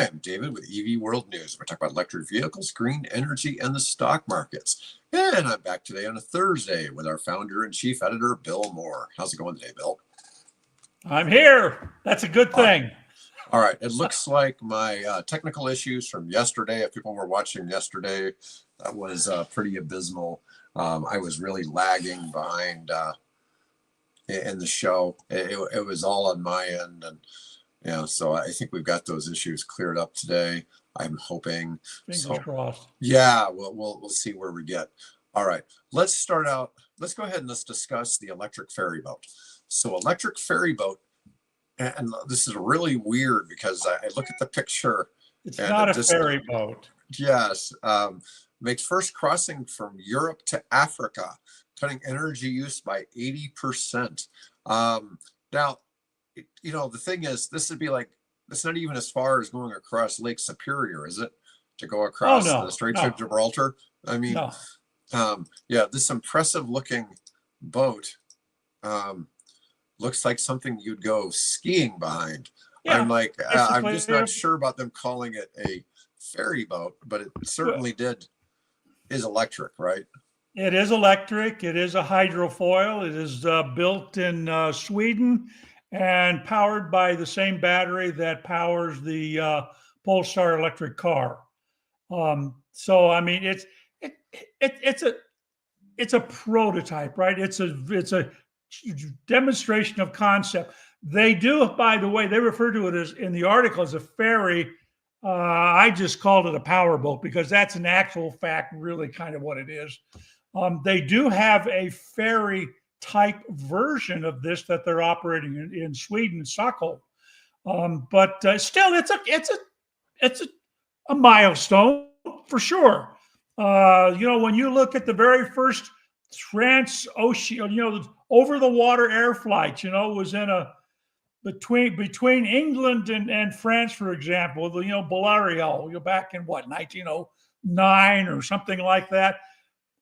Hi, I'm David with EV World News. We're talking about electric vehicles, green energy, and the stock markets. And I'm back today on a Thursday with our founder and chief editor, Bill Moore. How's it going today, Bill? I'm here. That's a good thing. All right. It looks like my technical issues from yesterday, if people were watching yesterday, that was pretty abysmal. I was really lagging behind in the show. It was all on my end. And yeah, so I think we've got those issues cleared up today. I'm hoping. Fingers crossed. Yeah, we'll see where we get. All right, let's start out. Let's go ahead and let's discuss the electric ferry boat. So electric ferry boat, and this is really weird because I look at the picture. It's not a ferry boat. Yes, makes first crossing from Europe to Africa, cutting energy use by 80%. Now, you know, the thing is, this would be like, it's not even as far as going across Lake Superior, is it? To go across the Straits of Gibraltar? I mean, yeah, this impressive looking boat looks like something you'd go skiing behind. Yeah, I'm like, I'm just not sure about them calling it a ferry boat, but it certainly is electric, right? It is electric. It is a hydrofoil. It is built in Sweden and powered by the same battery that powers the Polestar electric car. So I mean, it's a prototype, right? It's a demonstration of concept. They do, by the way, they refer to it as in the article as a ferry. I just called it a power boat because that's an actual fact, really kind of what it is. They do have a ferry type version of this that they're operating in Sweden, Stockholm. But still, it's a milestone for sure. You know, when you look at the very first transocean, you know, over the water air flights, you know, was in a between England and France, for example, you know, Balario, you're back in what, 1909 or something like that,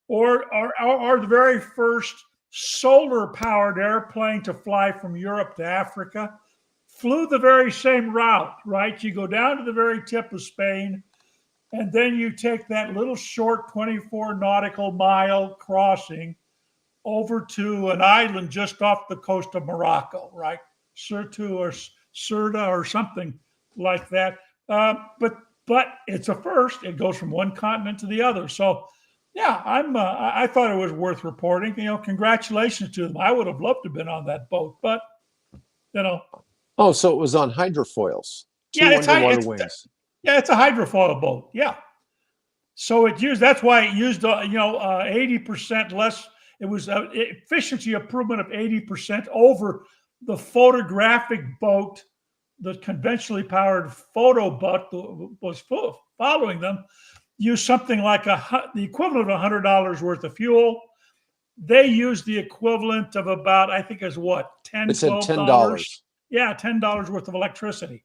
or the very first solar-powered airplane to fly from Europe to Africa, flew the very same route, right? You go down to the very tip of Spain, and then you take that little short 24 nautical mile crossing over to an island just off the coast of Morocco, right? Sirte or Sirta or something like that. But it's a first. It goes from one continent to the other. So yeah, I thought it was worth reporting. You know, congratulations to them. I would have loved to have been on that boat, but you know. Oh, so it was on hydrofoils. Yeah, it's a hydrofoil boat. Yeah. So that's why it used 80% less. It was an efficiency improvement of 80% over the photographic boat, the conventionally powered photo boat that was following them. Used something like the equivalent of $100 worth of fuel. They used the equivalent of about, I think, is what, $10. Yeah, $10 worth of electricity.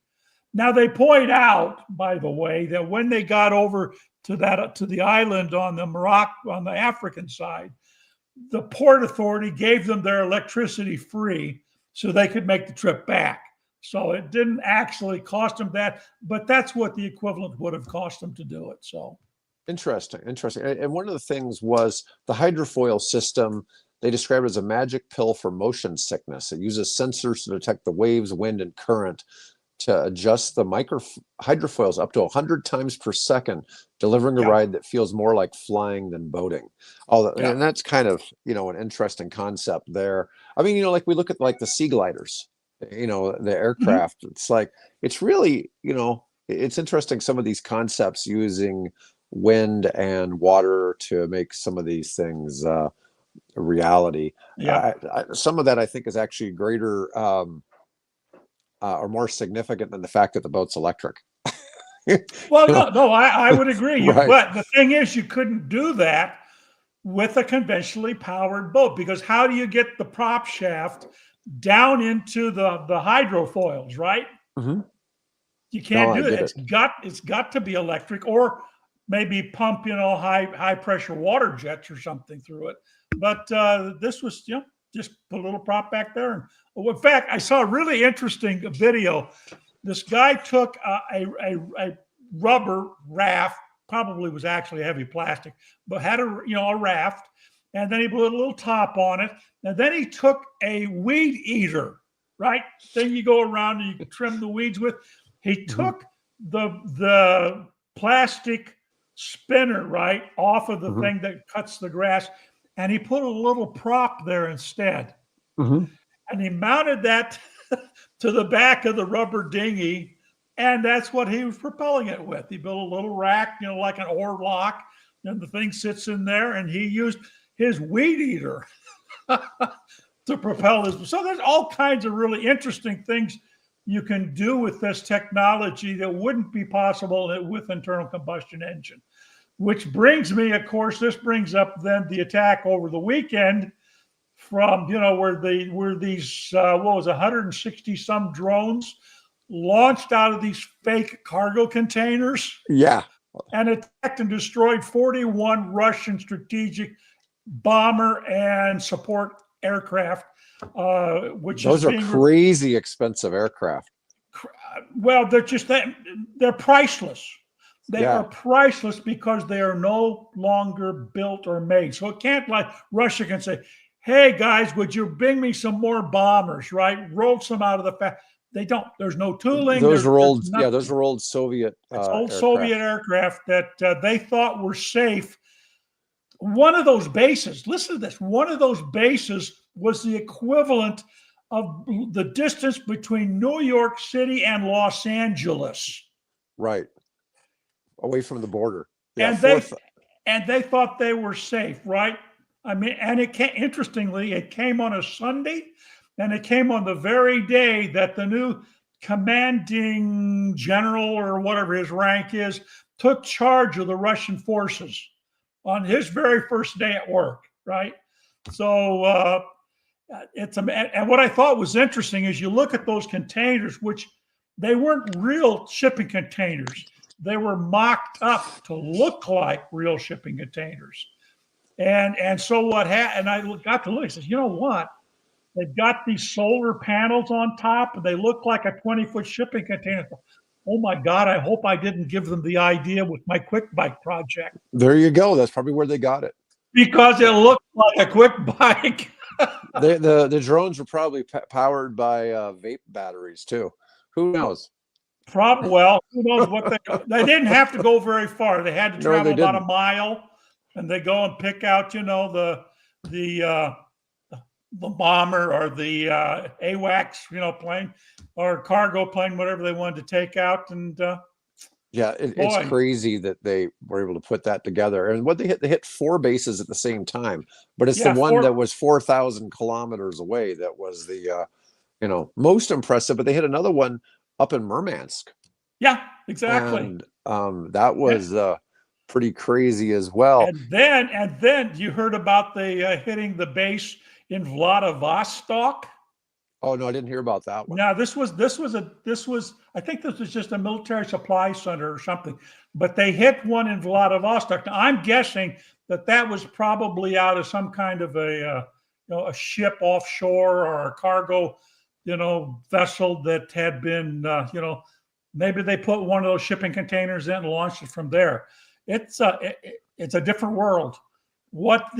Now they point out, by the way, that when they got over to the island on the African side, the Port Authority gave them their electricity free so they could make the trip back. So it didn't actually cost them that, but that's what the equivalent would have cost them to do it. So interesting. And one of the things was the hydrofoil system. They describe it as a magic pill for motion sickness. It uses sensors to detect the waves, wind, and current to adjust the hydrofoils up to 100 times per second, delivering a ride that feels more like flying than boating. And that's kind of, you know, an interesting concept there. I mean, you know, like we look at like the sea gliders, you know, the aircraft. Mm-hmm. It's like, it's really, you know, it's interesting, some of these concepts using wind and water to make some of these things a reality. Yeah. Some of that I think is actually greater or more significant than the fact that the boat's electric. Well, no, I would agree. Right. But the thing is, you couldn't do that with a conventionally powered boat, because how do you get the prop shaft down into the hydrofoils, right? Mm-hmm. You can't do it. It's got to be electric, or maybe pump, you know, high pressure water jets or something through it. But this was, you know, just put a little prop back there. And in fact, I saw a really interesting video This guy took a rubber raft, probably was actually heavy plastic, but had a raft, and then he put a little top on it, and then he took a weed eater, right? Thing you go around and you trim the weeds with. He took the plastic spinner, right, off of the thing that cuts the grass, and he put a little prop there instead. And he mounted that to the back of the rubber dinghy, and that's what he was propelling it with. He built a little rack, like an oar lock, and the thing sits in there, and he used his weed eater to propel his. So there's all kinds of really interesting things you can do with this technology that wouldn't be possible with internal combustion engine. Which brings me, of course, this brings up then the attack over the weekend from, where these, 160 some drones launched out of these fake cargo containers. Yeah. And attacked and destroyed 41 Russian strategic bomber and support aircraft, which those are crazy expensive aircraft. Well, they're priceless. They are priceless because they are no longer built or made. So it can't, like Russia can say, hey guys, would you bring me some more bombers, right? Roll some out of the factory. They don't. There's no tooling. Those are old. Yeah, those are old Soviet. Soviet aircraft that they thought were safe. One of those bases. Listen to this. One of those bases was the equivalent of the distance between New York City and Los Angeles. Right. Away from the border. Yeah, and they thought they were safe, right? I mean, and interestingly, it came on a Sunday. And it came on the very day that the new commanding general, or whatever his rank is, took charge of the Russian forces on his very first day at work, right? So and what I thought was interesting is you look at those containers, which they weren't real shipping containers. They were mocked up to look like real shipping containers. And so what happened, and I got to look, I said, you know what? They've got these solar panels on top, and they look like a 20-foot shipping container. Oh my God, I hope I didn't give them the idea with my quick bike project. There you go. That's probably where they got it. Because it looked like a quick bike. The drones were probably powered by vape batteries too. Who knows? Well, who knows what they didn't have to go very far. They had to travel about a mile, and they go and pick out, the bomber or the AWACS, plane or cargo plane, whatever they wanted to take out. And it's crazy that they were able to put that together. And what they hit 4 bases at the same time, but it's the one that was 4,000 kilometers away that was the most impressive. But they hit another one up in Murmansk. Yeah, exactly. And that was pretty crazy as well. And then you heard about the hitting the base in Vladivostok. Oh no, I didn't hear about that one. Now this was I think this was just a military supply center or something, but they hit one in Vladivostok. Now I'm guessing that was probably out of some kind of a ship offshore or a cargo vessel that had been maybe they put one of those shipping containers in and launched it from there. It's a different world. What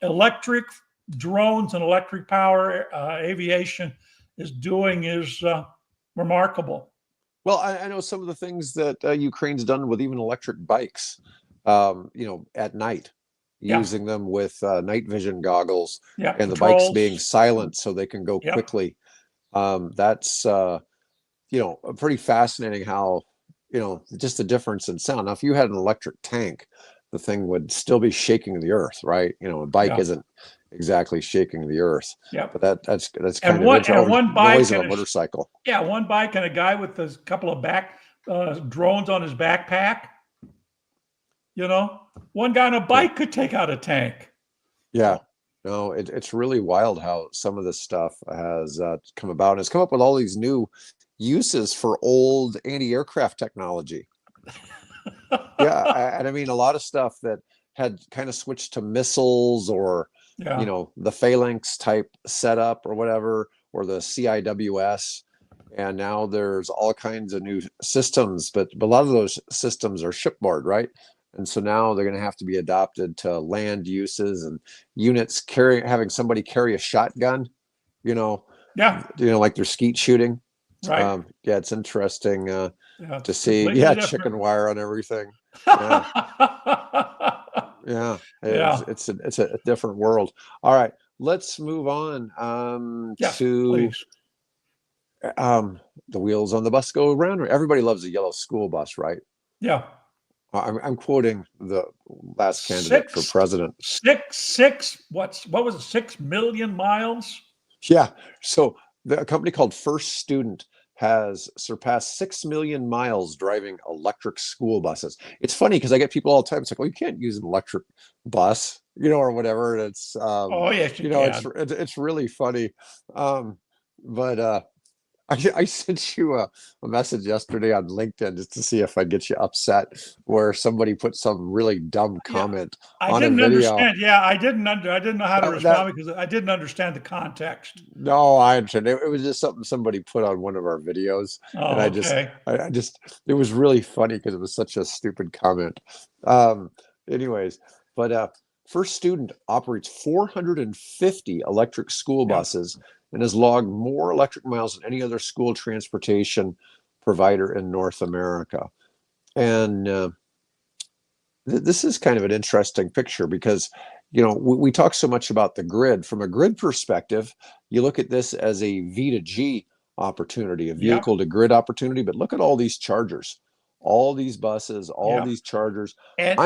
electric drones and electric power aviation is doing is remarkable. Well, I know some of the things that Ukraine's done with even electric bikes, at night, using them with night vision goggles, and the bikes being silent so they can go quickly. That's pretty fascinating how, just the difference in sound. Now, if you had an electric tank, the thing would still be shaking the earth, right? A bike isn't exactly shaking the earth. Yeah. But that's kind of one bike noise of a motorcycle. Yeah, one bike and a guy with a couple of drones on his backpack. One guy on a bike could take out a tank. Yeah. No, it's really wild how some of this stuff has come about. And it's come up with all these new uses for old anti-aircraft technology. And I mean, a lot of stuff that had kind of switched to missiles or, the phalanx type setup or whatever, or the CIWS. and now there's all kinds of new systems, but a lot of those systems are shipboard, right? And so now they're going to have to be adopted to land uses and units having somebody carry a shotgun, you know, Yeah, like they're skeet shooting. right. Yeah, it's interesting Yeah, to it's see. completely Yeah, different. chicken wire on everything. Yeah, yeah. Yeah. It's a different world. All right, let's move on Yes, to please. the wheels on the bus go around. Everybody loves a yellow school bus, right? Yeah. I'm quoting the last candidate for Six, president. what was it? 6 million miles? Yeah. So a company called First Student has surpassed 6 million miles driving electric school buses. It's funny because I get people all the time. It's like, well, you can't use an electric bus, or whatever. And it's, Oh, yes, you it's, can. it's really funny. But I sent you a message yesterday on LinkedIn just to see if I get you upset, where somebody put some really dumb Yeah. comment I on a didn't video. understand. Yeah, I didn't know how to That respond because I didn't understand the context. No, I understand. It was just something somebody put on one of our videos, and Oh, okay. I just, it was really funny because it was such a stupid comment. Um, anyways, but First Student operates 450 electric school Yeah. buses and has logged more electric miles than any other school transportation provider in North America. And this is kind of an interesting picture because we talk so much about the grid. From a grid perspective, you look at this as a V2G opportunity, a Yeah. vehicle to grid opportunity, but look at all these chargers, all these buses, all Yeah. these chargers. And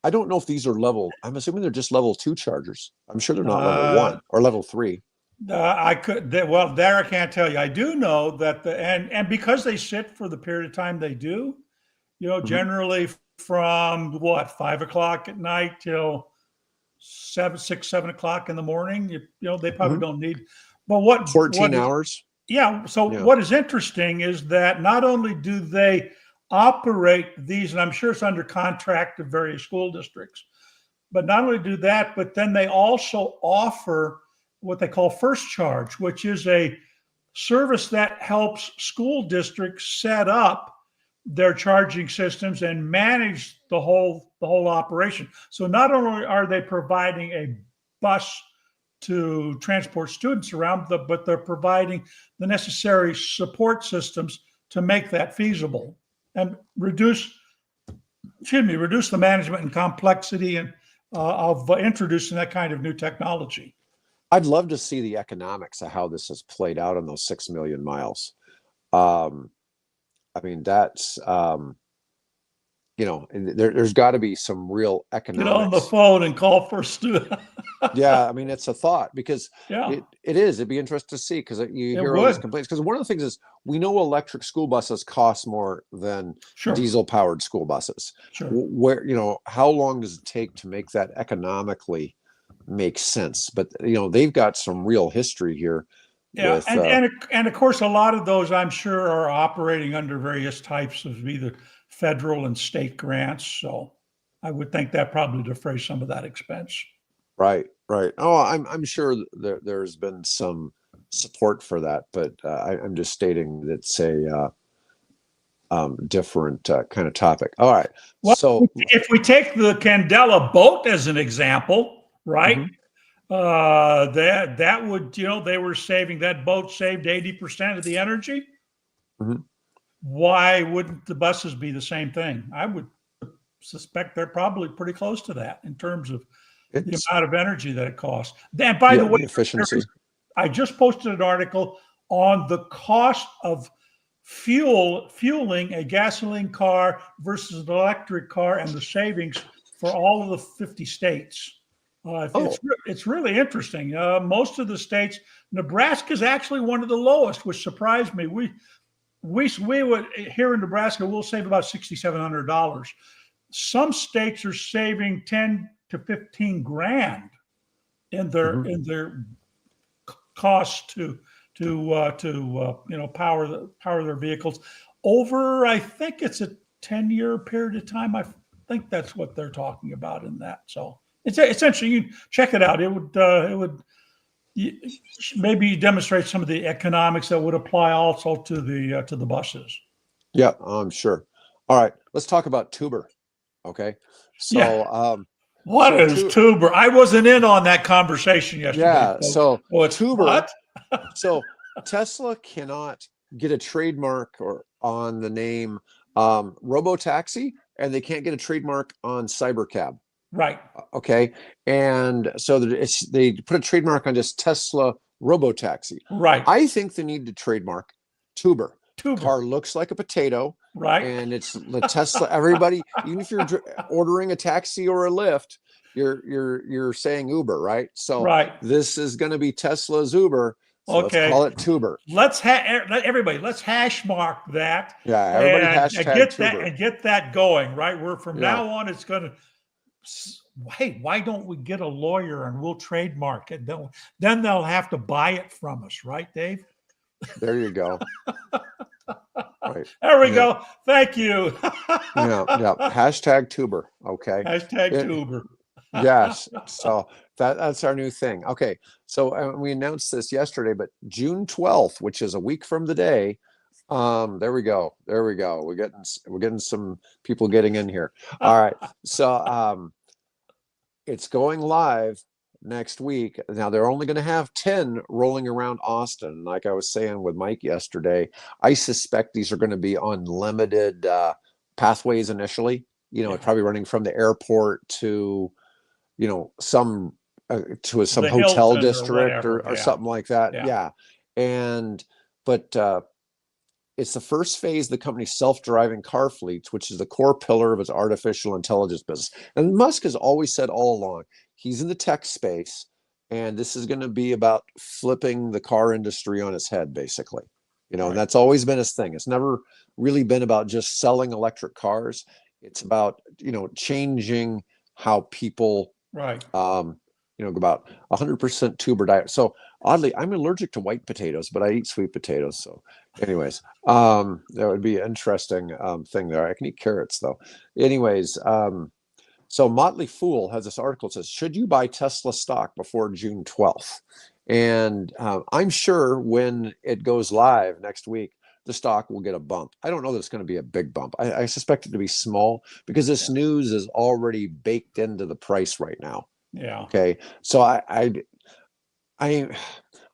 I don't know if these are I'm assuming they're just level 2 chargers. I'm sure they're not level uh, 1 or level 3. well, there I can't tell you. I do know that and because they sit for the period of time they do, Mhm. generally from what, 5 o'clock at night till 7 o'clock in the morning. They probably Mhm. don't need. But what 14 is hours. yeah? So Yeah. what is interesting is that not only do they operate these, and I'm sure it's under contract to various school districts, but not only do that, but then they also offer what they call First Charge, which is a service that helps school districts set up their charging systems and manage the whole operation. So not only are they providing a bus to transport students around, but they're providing the necessary support systems to make that feasible and reduce the management and complexity and of introducing that kind of new technology. I'd love to see the economics of how this has played out on those 6 million miles. Um, I mean, that's, there's got to be some real Get on the economics. phone and call for student. Yeah, I mean, it's a thought because Yeah, it'd be interesting to see because you it hear all these would. complaints. Because one of the things is we know electric school buses cost more than Sure, diesel powered school buses. sure. Where, how long does it take to make that economically make sense? But, they've got some real history here Yeah, with, and of course, a lot of those I'm sure are operating under various types of either federal and state grants. So I would think that probably defrays some of that expense. right, right. Oh, I'm sure there's been some support for that, but I'm just stating that it's a different kind of topic. All right. Well, So, if we take the Candela boat as an example, right? mhm, That would, they were saving, that boat saved 80% of the energy. mhm. Why wouldn't the buses be the same thing? I would suspect they're probably pretty close to that in terms of the It's, amount of energy that it costs. And by the yeah, way, the efficiency. I just posted an article on the cost of fueling a gasoline car versus an electric car and the savings for all of the 50 states. Oh, It's really interesting. Most of the states, Nebraska is actually one of the lowest, which surprised me. We would here in Nebraska, we'll save about $6,700. Some states are saving 10 to 15 grand in their mhm. costs to power their vehicles over. I think it's a 10-year period of time. I think that's what they're talking about in that. So it's essentially, you check it out. It would maybe you demonstrate some of the economics that would apply also to the buses. Yeah, I'm sure. All right, let's talk about tuber. Okay, Yeah. so What is tu tuber? I wasn't in on that conversation yesterday, yeah, folks. so Oh, it's tuber. what? So Tesla cannot get a trademark or on the name robotaxi, and they can't get a trademark on cybercab. Right. Okay, and so they put a trademark on just Tesla robotaxi. Right. I think they need to trademark tuber. Tuber. Car looks like a potato, Right. and it's the Tesla. Everybody, even if you're ordering a taxi or a Lyft, you're saying Uber, right? So Right. this is going to be Tesla's Uber. So let's Okay. call it tuber. Everybody, let's hash mark that Yeah, everybody and hashtag tuber. get that going, right? We're from Yeah. now on, it's going to, hey, why don't we get a lawyer and we'll trademark it? Then they'll have to buy it from us, right, Dave? There you go. Right. There we go. Thank you. Yeah. Hashtag tuber. Okay. Hashtag tuber. Yes. So that's our new thing. Okay. So we announced this yesterday, but June 12th, which is a week from today. There we go. We're getting some people getting in here. All right. So it's going live next week. Now they're only going to have 10 rolling around Austin. Like I was saying with Mike yesterday, I suspect these are going to be on limited pathways initially. Probably running from the airport to, some some hotel district or something like that. Yeah. But it's the first phase of the company's self-driving car fleets, which is the core pillar of its artificial intelligence business. And Musk has always said all along, he's in the tech space, and this is going to be about flipping the car industry on its head, basically. Right. And that's always been his thing. It's never really been about just selling electric cars. It's about, changing how people, right. About 100% tuber diet. So oddly, I'm allergic to white potatoes, but I eat sweet potatoes. So anyways, that would be an interesting thing there. I can eat carrots though. Anyways, so Motley Fool has this article that says, should you buy Tesla stock before June 12th? And I'm sure when it goes live next week, the stock will get a bump. I don't know that it's going to be a big bump. I suspect it to be small because this news is already baked into the price right now. Yeah. Okay. So I've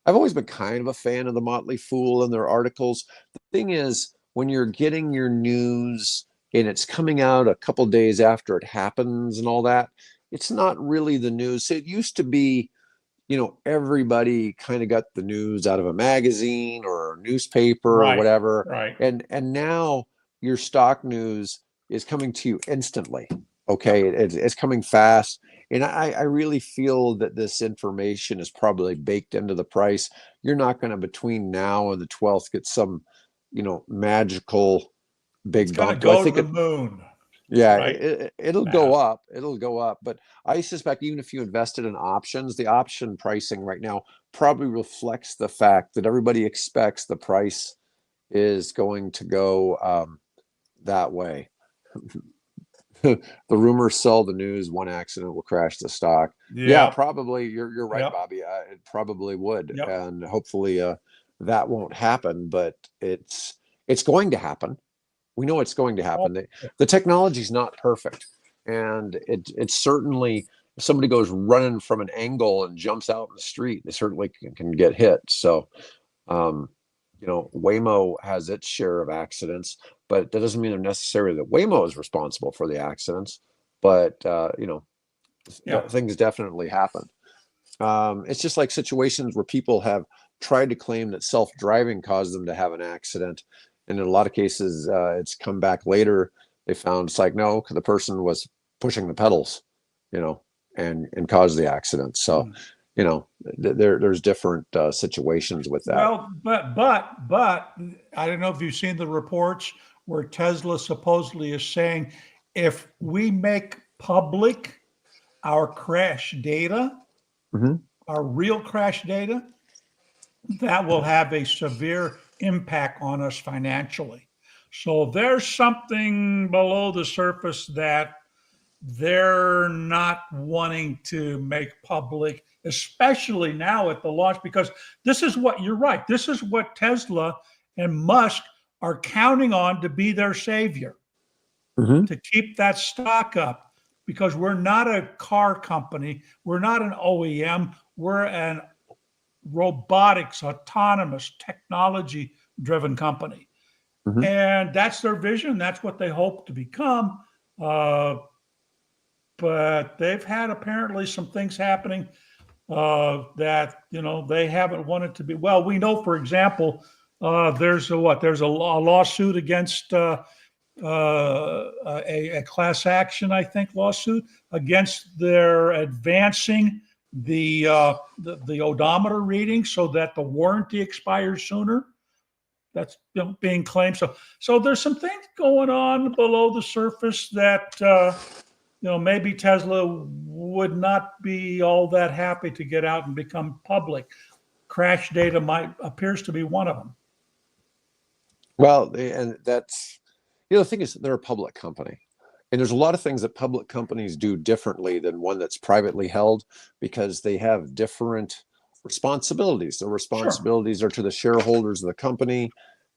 always been kind of a fan of the Motley Fool and their articles. The thing is, when you're getting your news and it's coming out a couple days after it happens and all that, it's not really the news. It used to be, everybody kind of got the news out of a magazine or a newspaper or whatever. Right. And now your stock news is coming to you instantly. Okay. It's coming fast. And I really feel that this information is probably baked into the price. You're not going to, between now and the 12th, get some, magical big bump. Go to the moon. Yeah, right? It'll go up. It'll go up. But I suspect even if you invested in options, the option pricing right now probably reflects the fact that everybody expects the price is going to go that way. The rumors sell the news. One accident will crash the stock. Yeah, probably. You're right, Bobby. It probably would, and hopefully that won't happen. But it's going to happen. We know it's going to happen. The technology is not perfect, and it's certainly, if somebody goes running from an angle and jumps out in the street, they certainly can get hit. So, Waymo has its share of accidents, but that doesn't mean they're necessarily that Waymo is responsible for the accidents. But things definitely happen. It's just like situations where people have tried to claim that self-driving caused them to have an accident, and in a lot of cases, it's come back later. They found it's like, no, the person was pushing the pedals, and caused the accident. So. There's different situations with that. Well, but I don't know if you've seen the reports where Tesla supposedly is saying, if we make public our crash data, our real crash data, that will have a severe impact on us financially. So there's something below the surface that they're not wanting to make public, especially now at the launch, because this is what, you're right, this is what Tesla and Musk are counting on to be their savior, Mhm. to keep that stock up, because we're not a car company, we're not an OEM, we're an robotics, autonomous, technology driven company. Mhm. And that's their vision. That's what they hope to become. Uh, but they've had apparently some things happening that, they haven't wanted to be. Well, we know, for example, there's a lawsuit against a class action, I think, lawsuit against their advancing the odometer reading so that the warranty expires sooner. That's being claimed. So there's some things going on below the surface that maybe Tesla would not be all that happy to get out and become public. Crash data appears to be one of them. Well, and that's, the thing is, they're a public company. And there's a lot of things that public companies do differently than one that's privately held, because they have different responsibilities. The responsibilities are to the shareholders of the company,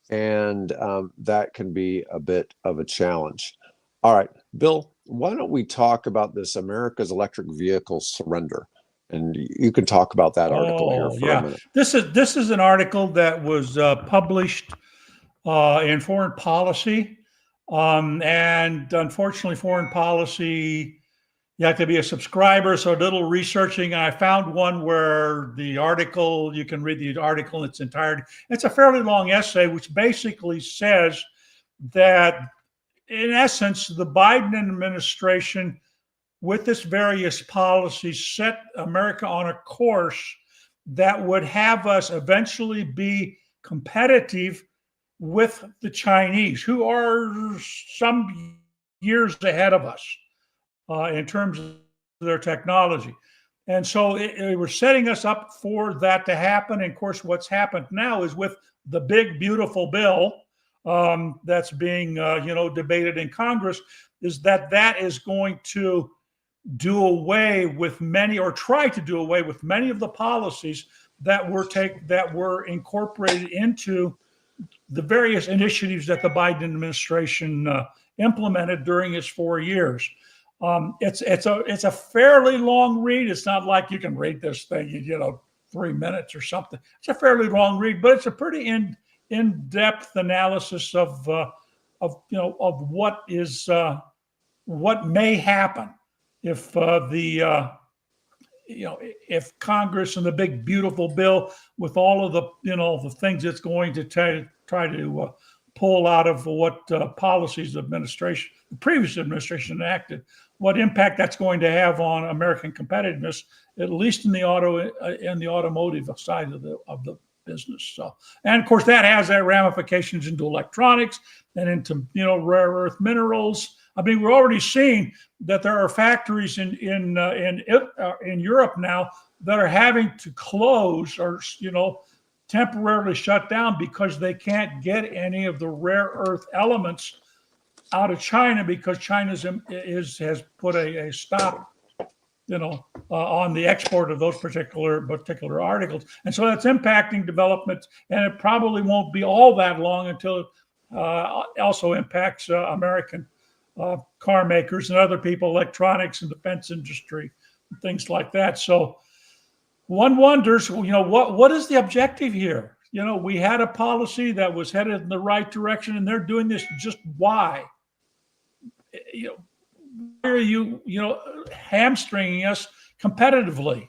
and that can be a bit of a challenge. All right, Bill, why don't we talk about this America's Electric Vehicle Surrender? And you can talk about that article here for a minute. This is an article that was published in Foreign Policy. And unfortunately, Foreign Policy, you have to be a subscriber, so a little researching. And I found one where the article, you can read the article in its entirety. It's a fairly long essay, which basically says that, in essence, the Biden administration, with its various policies, set America on a course that would have us eventually be competitive with the Chinese, who are some years ahead of us in terms of their technology. And so it was setting us up for that to happen. And of course, what's happened now is with the big, beautiful bill that's being, debated in Congress, is that is going to do away with many, or try to do away with many of the policies that were incorporated into the various initiatives that the Biden administration implemented during its 4 years. It's a fairly long read. It's not like you can read this thing in 3 minutes or something. It's a fairly long read, but it's a pretty in-depth analysis of what may happen if if Congress and the big beautiful bill, with all of the things it's going to try to pull out of what policies the previous administration enacted, what impact that's going to have on American competitiveness, at least in the automotive side of the business. So, and of course, that has ramifications into electronics and into rare earth minerals. I mean, we're already seeing that there are factories in Europe now that are having to close or temporarily shut down because they can't get any of the rare earth elements out of China, because China has put a stop on the export of those particular articles. And so that's impacting development, and it probably won't be all that long until it also impacts American car makers and other people, electronics and defense industry, and things like that. So one wonders, what is the objective here? We had a policy that was headed in the right direction, and they're doing this. Just why? Why are you, hamstringing us competitively?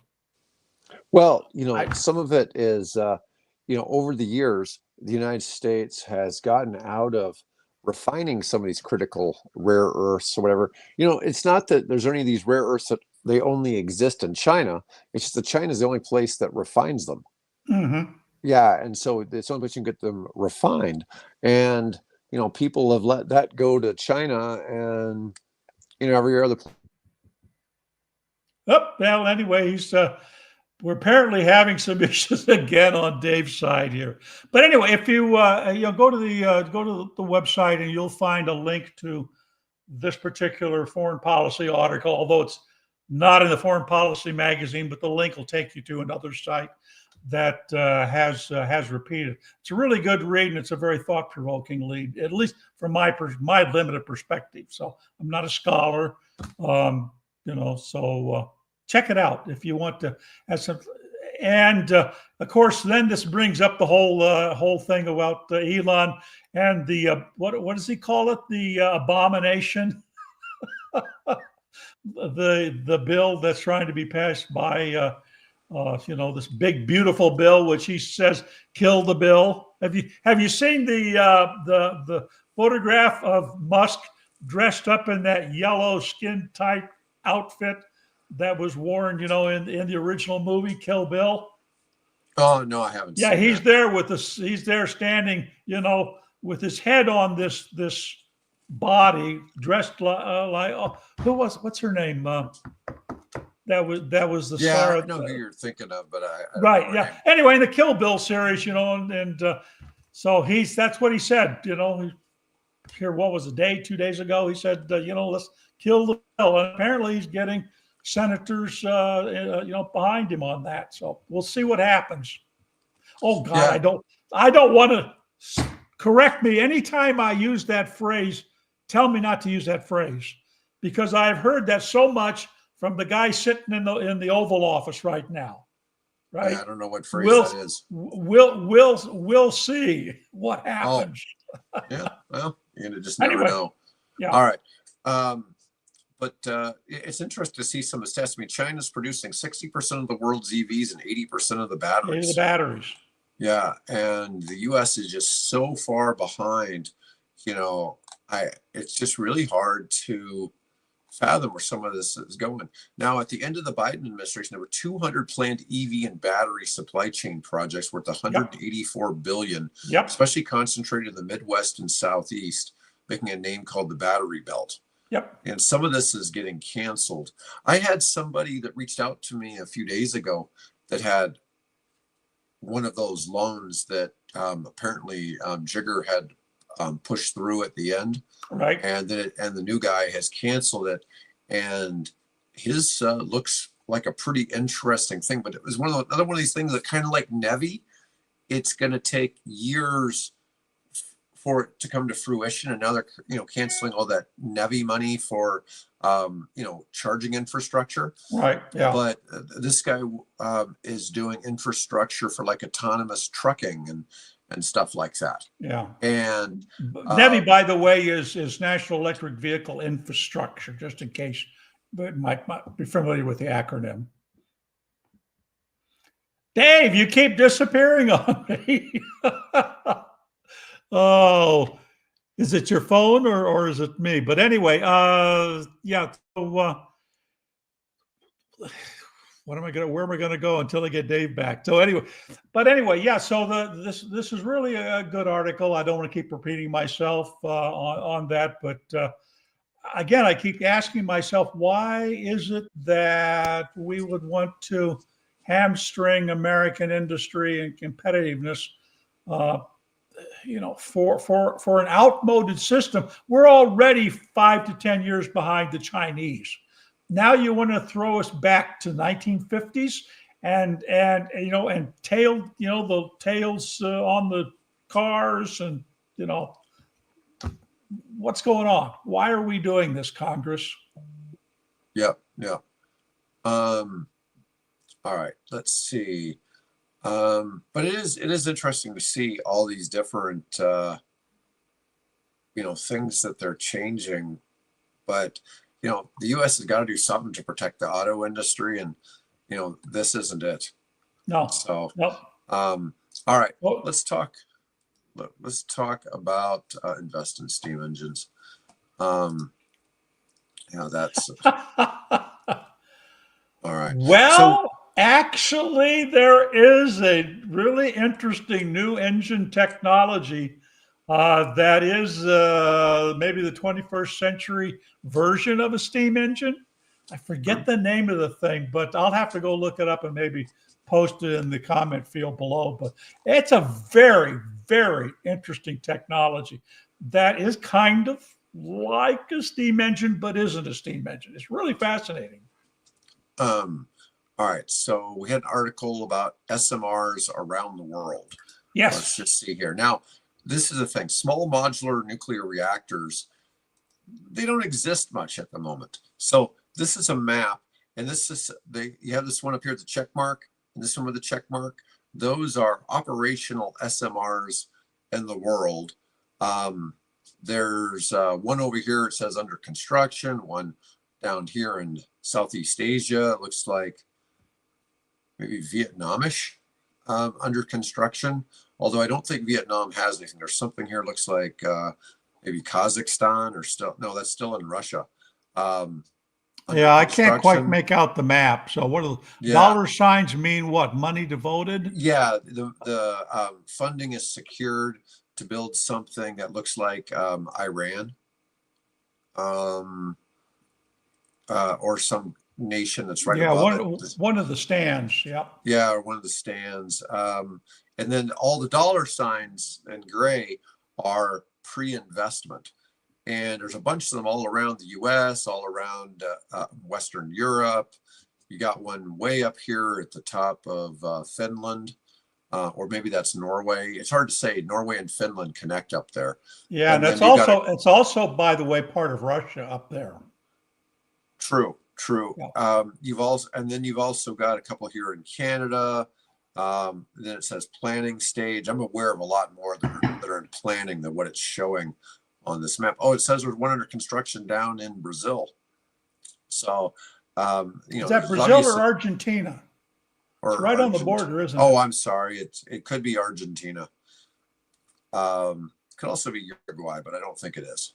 Well, some of it is, over the years, the United States has gotten out of refining some of these critical rare earths or whatever. It's not that there's any of these rare earths that they only exist in China. It's just that China is the only place that refines them. Mm-hmm. Yeah, and so it's the only place you can get them refined. And people have let that go to China, and every other. Oh, well, anyways, we're apparently having some issues again on Dave's side here. But anyway, if you go to the website, and you'll find a link to this particular foreign policy article, although it's not in the Foreign Policy magazine, but the link will take you to another site that has repeated. It's a really good read, and it's a very thought-provoking read, at least from my limited perspective. So I'm not a scholar, so check it out if you want to have some. And of course, then this brings up the whole thing about Elon and the what does he call it? The abomination, the bill that's trying to be passed by this big beautiful bill, which he says kill the bill. Have you seen the photograph of Musk dressed up in that yellow skin tight outfit that was worn, in the original movie Kill Bill? Oh no, I haven't. Yeah, seen he's that. there he's there standing, with his head on this body, dressed like what's her name? That was the star. I know who you're thinking of, but I don't Right. know her Yeah. name. Anyway, in the Kill Bill series, so that's what he said. Here, what was it, 2 days ago? He said, let's kill the bill. And apparently, he's getting senators, behind him on that. So we'll see what happens. Oh God, Yeah. I don't want to correct me anytime I use that phrase. Tell me not to use that phrase, because I've heard that so much from the guy sitting in the Oval Office right now. Right? I don't know what phrase that is. We'll see what happens. Yeah. Well, you just never Anyway, know. yeah. All right. But it's interesting to see some of the stats. I mean, China's producing 60% of the world's EVs and 80% of the batteries. The batteries. Yeah, and the U.S. is just so far behind. It's just really hard to fathom where some of this is going. Now, at the end of the Biden administration, there were 200 planned EV and battery supply chain projects worth 184 billion, especially concentrated in the Midwest and Southeast, making a name called the Battery Belt. Yep. And some of this is getting canceled. I had somebody that reached out to me a few days ago that had one of those loans that apparently Jigger had pushed through at the end. Right. And the new guy has canceled it, and his looks like a pretty interesting thing. But it was another one of these things that kind of like Nevi, it's going to take years for it to come to fruition. And now they're canceling all that Nevi money for charging infrastructure. Right. Yeah. But this guy is doing infrastructure for like autonomous trucking and stuff like that. Yeah. And Nevi, by the way, is National Electric Vehicle Infrastructure, just in case but might be familiar with the acronym. Dave, you keep disappearing on me. Oh, is it your phone or is it me? But anyway, yeah. So, where am I going to go until I get Dave back? So anyway, yeah. So this is really a good article. I don't want to keep repeating myself on that, but again, I keep asking myself, why is it that we would want to hamstring American industry and competitiveness? For an outmoded system? We're already 5 to 10 years behind the Chinese. Now you want to throw us back to 1950s and tail, the tails on the cars and, what's going on? Why are we doing this, Congress? Yeah. All right, let's see. But it is interesting to see all these different, things that they're changing. But, the U.S. has got to do something to protect the auto industry, and, this isn't it. No. So, nope. All right, let's talk about invest in steam engines. That's all right. Well, actually, there is a really interesting new engine technology that is maybe the 21st century version of a steam engine. I forget the name of the thing, but I'll have to go look it up and maybe post it in the comment field below. But it's a very, very interesting technology that is kind of like a steam engine, but isn't a steam engine. It's really fascinating. All right, so we had an article about SMRs around the world. Yes. Let's just see here. Now, this is the thing. Small modular nuclear reactors, they don't exist much at the moment. So this is a map, and this is you have this one up here, the check mark, and this one with the check mark. Those are operational SMRs in the world. There's one over here, it says under construction, one down here in Southeast Asia. It looks like maybe Vietnamish under construction. Although I don't think Vietnam has anything. There's something here, looks like maybe Kazakhstan or still, no, that's still in Russia. Yeah, I can't quite make out the map. So what do Yeah. dollar signs mean? What, money devoted? Yeah, the funding is secured to build something that looks like Iran, or some nation that's right Yeah, above it. one of the stands. Yeah. Yeah, or one of the stands. And then all the dollar signs in gray are pre-investment. And there's a bunch of them all around the US, all around Western Europe. You got one way up here at the top of Finland, or maybe that's Norway. It's hard to say. Norway and Finland connect up there. Yeah, and it's also, by the way, part of Russia up there. True. Yeah. You've also got a couple here in Canada. Then it says planning stage. I'm aware of a lot more that are in planning than what it's showing on this map. Oh, it says there's one under construction down in Brazil. So, is that Brazil or Argentina? It's right on the border, isn't it? Oh, I'm sorry. It could be Argentina. Could also be Uruguay, but I don't think it is.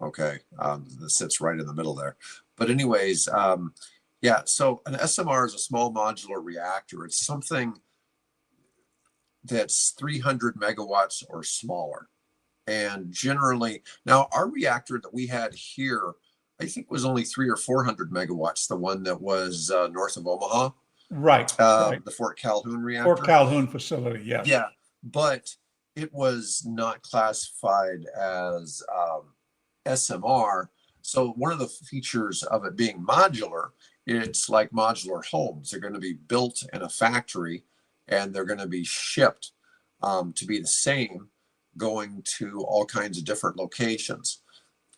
Okay, this sits right in the middle there. But anyways, yeah. So an SMR is a small modular reactor. It's something that's 300 megawatts or smaller. And generally, now our reactor that we had here, I think was only 300 or 400 megawatts. The one that was north of Omaha, right? The Fort Calhoun reactor. Fort Calhoun facility, yes. Yeah, but it was not classified as SMR. So one of the features of it being modular, it's like modular homes. They're going to be built in a factory, and they're going to be shipped to be the same, going to all kinds of different locations,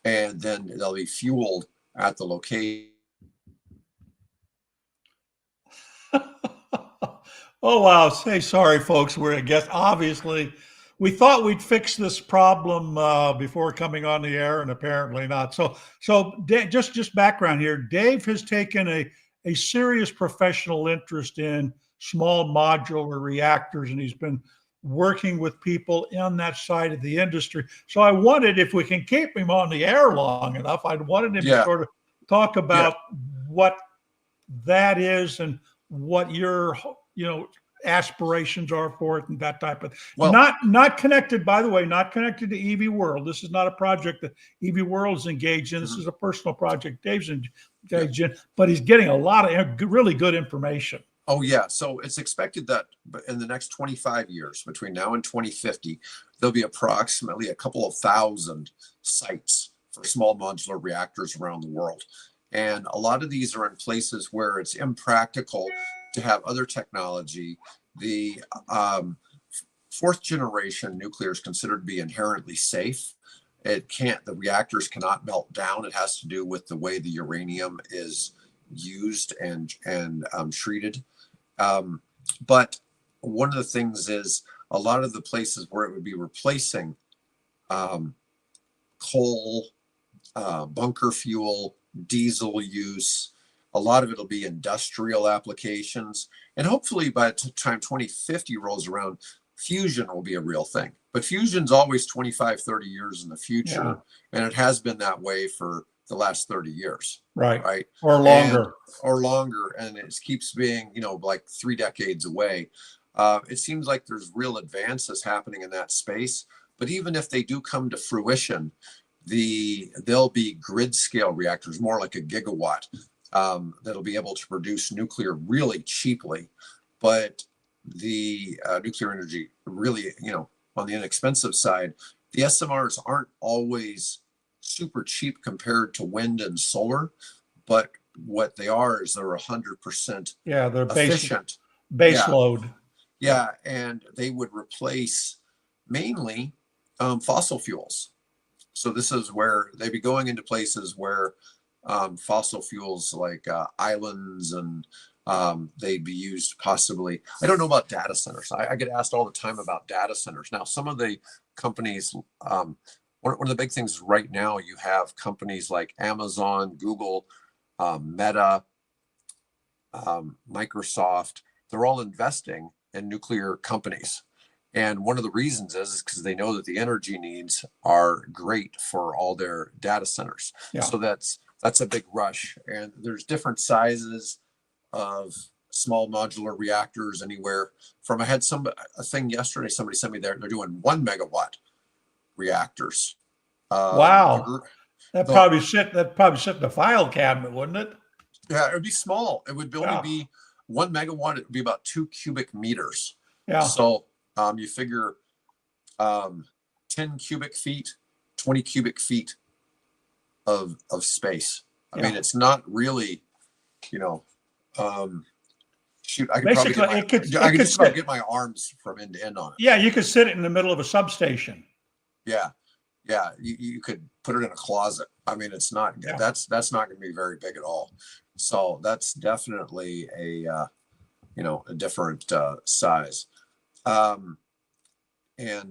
and then they'll be fueled at the location. Oh, wow. Say sorry, folks. I guess obviously we thought we'd fix this problem before coming on the air, and apparently not. So just background here. Dave has taken a serious professional interest in small modular reactors, and he's been working with people in that side of the industry. So I wondered if we can keep him on the air long enough. I wanted him to sort of talk about what that is and what your aspirations are for it and that type of. Well, not connected, by the way, not connected to EV World. This is not a project that EV World is engaged in. This is a personal project Dave's engaged in, but he's getting a lot of really good information. Oh, yeah. So it's expected that in the next 25 years, between now and 2050, there'll be approximately a couple of thousand sites for small modular reactors around the world. And a lot of these are in places where it's impractical to have other technology. The fourth generation nuclear is considered to be inherently safe. The reactors cannot melt down. It has to do with the way the uranium is used and treated. But one of the things is a lot of the places where it would be replacing coal, bunker fuel, diesel use, a lot of it will be industrial applications. And hopefully by the time 2050 rolls around, fusion will be a real thing. But fusion's always 25, 30 years in the future. Yeah. And it has been that way for the last 30 years. Right. Or longer. And it keeps being, like 3 decades away. It seems like there's real advances happening in that space. But even if they do come to fruition, there'll be grid scale reactors, more like a gigawatt, that'll be able to produce nuclear really cheaply. But the nuclear energy really, on the inexpensive side, the SMRs aren't always super cheap compared to wind and solar, but what they are is they're 100% Yeah, they're efficient. base Yeah. load. Yeah, and they would replace mainly fossil fuels. So this is where they'd be going into places where fossil fuels like islands and they'd be used possibly. I don't know about data centers. I get asked all the time about data centers. Now, some of the companies, one of the big things right now, you have companies like Amazon, Google, Meta, Microsoft. They're all investing in nuclear companies. And one of the reasons is because they know that the energy needs are great for all their data centers. Yeah. So that's a big rush. And there's different sizes of small modular reactors, anywhere from, I had a thing yesterday, somebody sent me they're doing 1 megawatt reactors. Wow. That'd the- probably sit in the file cabinet, wouldn't it? Yeah, it would be small. It would only Yeah. be 1 megawatt. It would be about 2 cubic meters. Yeah. So you figure 10 cubic feet, 20 cubic feet of space. I mean, it's not really, shoot, I could Basically, probably it could just about sit. get my arms from end to end on it. Yeah, you could sit it in the middle of a substation. Yeah. Yeah. You could put it in a closet. I mean, it's not, Yeah. that's not going to be very big at all. So that's definitely a different size. But there's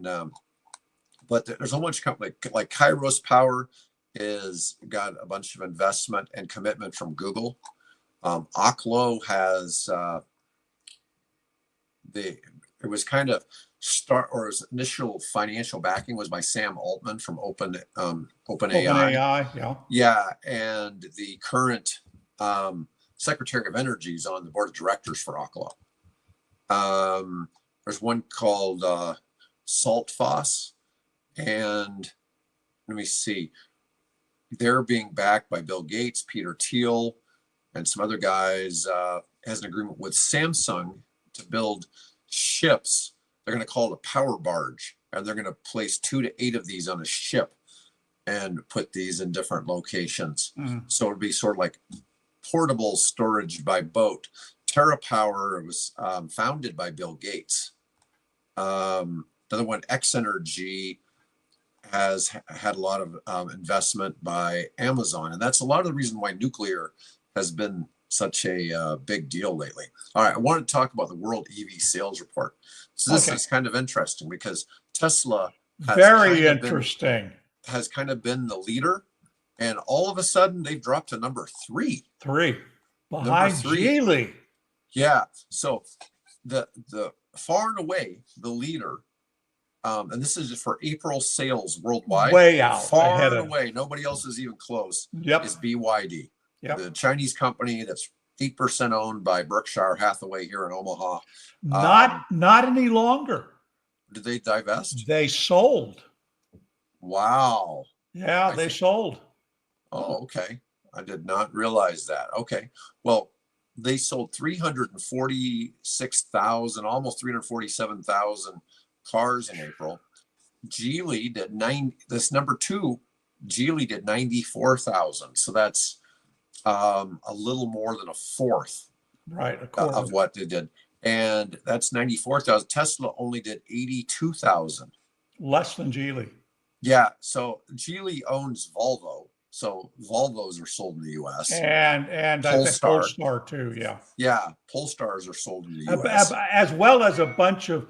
a whole bunch of companies like Kairos Power is got a bunch of investment and commitment from Google. Oklo has it was kind of his initial financial backing was by Sam Altman from OpenAI. OpenAI, yeah. Yeah, and the current Secretary of Energy is on the board of directors for Oklo. There's one called Saltfoss, and let me see, they're being backed by Bill Gates, Peter Thiel, and some other guys. Has an agreement with Samsung to build ships. They're going to call it a power barge, and they're going to place 2 to 8 of these on a ship and put these in different locations. So it'd be sort of like portable storage by boat. TerraPower was founded by Bill Gates. Another one, X Energy, has had a lot of investment by Amazon, and that's a lot of the reason why nuclear has been such a big deal lately. All right, I want to talk about the World EV Sales Report. So this is kind of interesting because Tesla has kind of been the leader, and all of a sudden they've dropped to number 3. Behind Geely. Yeah. So the far and away the leader, and this is for April sales worldwide, way out, far ahead and of away, nobody else is even close. Yep. Is BYD, the Chinese company that's 8% owned by Berkshire Hathaway here in Omaha. Not any longer. Did they divest? They sold. Wow. Yeah, they sold. Oh, okay. I did not realize that. Okay. Well, they sold 346,000, almost 347,000 cars in April. Geely did this number 2, Geely did 94,000. So that's a little more than a fourth, right, of what they did. And that's 94,000. Tesla only did 82,000. Less than Geely. Yeah. So Geely owns Volvo. So Volvos are sold in the U.S. And I think Polestar too. Yeah. Yeah. Polestars are sold in the U.S. As well as a bunch of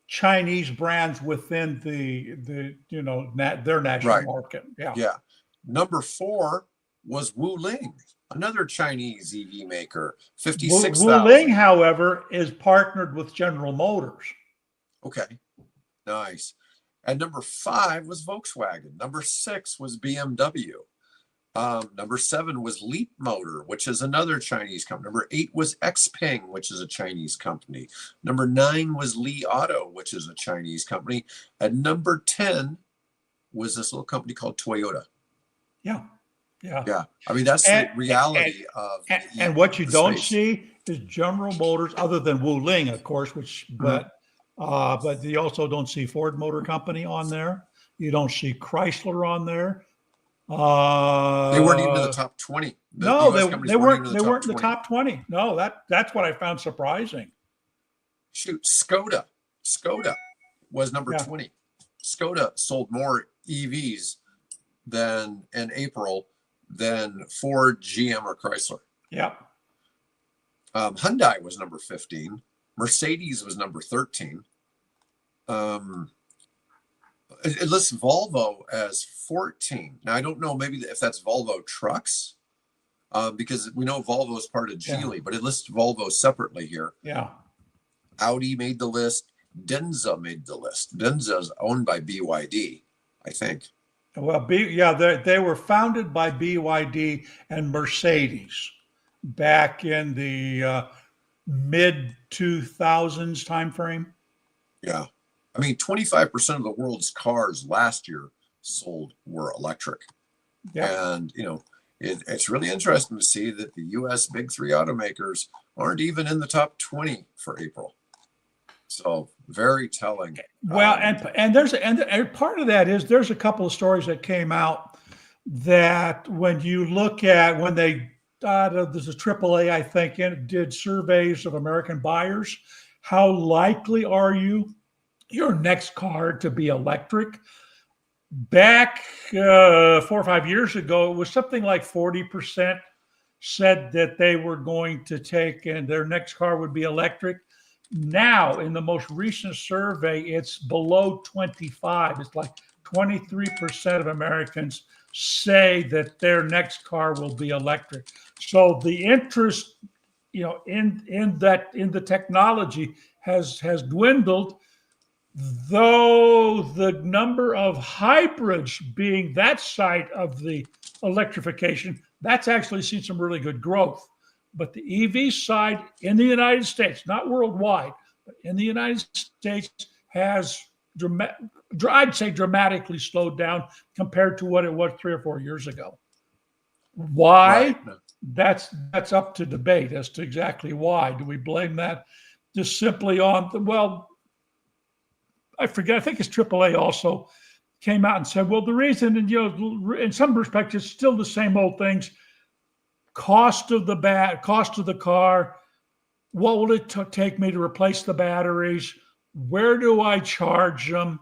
Chinese brands within their national market. Yeah. Yeah. Number 4 was Wuling, another Chinese EV maker. 56,000. Wuling, however, is partnered with General Motors. Okay. Nice. And number 5 was Volkswagen. Number 6 was BMW. Number 7 was Leap Motor, which is another Chinese company. Number 8 was Xpeng, which is a Chinese company. Number 9 was Li Auto, which is a Chinese company. And number 10 was this little company called Toyota. Yeah. I mean, that's the reality of. And what you don't see is General Motors, other than Wuling, of course, but you also don't see Ford Motor Company on there. You don't see Chrysler on there. They weren't even in the top 20. The No, US they companies weren't even in they the top weren't in the 20. top 20. No, that's what I found surprising. Shoot, Skoda was number Yeah. 20. Skoda sold more EVs than in April than Ford, GM, or Chrysler. Yeah. Hyundai was number 15. Mercedes was number 13. It lists Volvo as 14. Now, I don't know maybe if that's Volvo trucks, because we know Volvo is part of Geely, but it lists Volvo separately here. Yeah. Audi made the list. Denza made the list. Denza is owned by BYD, I think. Well, they were founded by BYD and Mercedes back in the mid 2000s time frame. Yeah. I mean, 25% of the world's cars last year sold were electric. Yeah. And, it's really interesting to see that the US big three automakers aren't even in the top 20 for April. So very telling. Well, and part of that is there's a couple of stories that came out that when you look at when they there's a AAA, I think, and it did surveys of American buyers. How likely are you your next car to be electric? Back 4 or 5 years ago, it was something like 40% said that they were going to take and their next car would be electric. Now, in the most recent survey, it's below 25. It's like 23% of Americans say that their next car will be electric. So the interest, in the technology has dwindled, though the number of hybrids being that side of the electrification, that's actually seen some really good growth. But the EV side in the United States, not worldwide, but in the United States, has I'd say dramatically slowed down compared to what it was 3 or 4 years ago. Why? Right. That's up to debate as to exactly why. Do we blame that just simply on I forget. I think it's AAA also came out and said, well, the reason, and in some respects, it's still the same old things. Cost of the car. What will it take me to replace the batteries? Where do I charge them?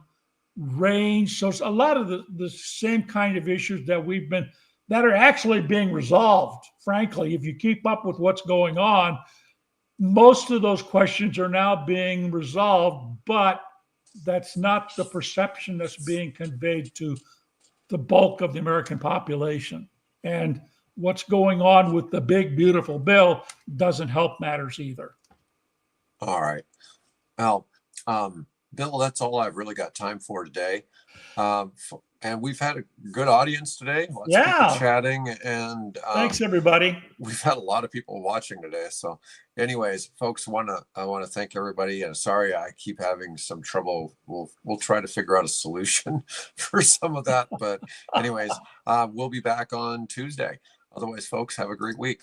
Range. So it's a lot of the same kind of issues that are actually being resolved. Frankly, if you keep up with what's going on, most of those questions are now being resolved, but that's not the perception that's being conveyed to the bulk of the American population. And what's going on with the big, beautiful bill doesn't help matters either. All right. Well, Bill, that's all I've really got time for today. And we've had a good audience today. Lots of people chatting, and thanks everybody. We've had a lot of people watching today. So, anyways, folks, I want to thank everybody. And sorry, I keep having some trouble. We'll try to figure out a solution for some of that. But, anyways, we'll be back on Tuesday. Otherwise, folks, have a great week.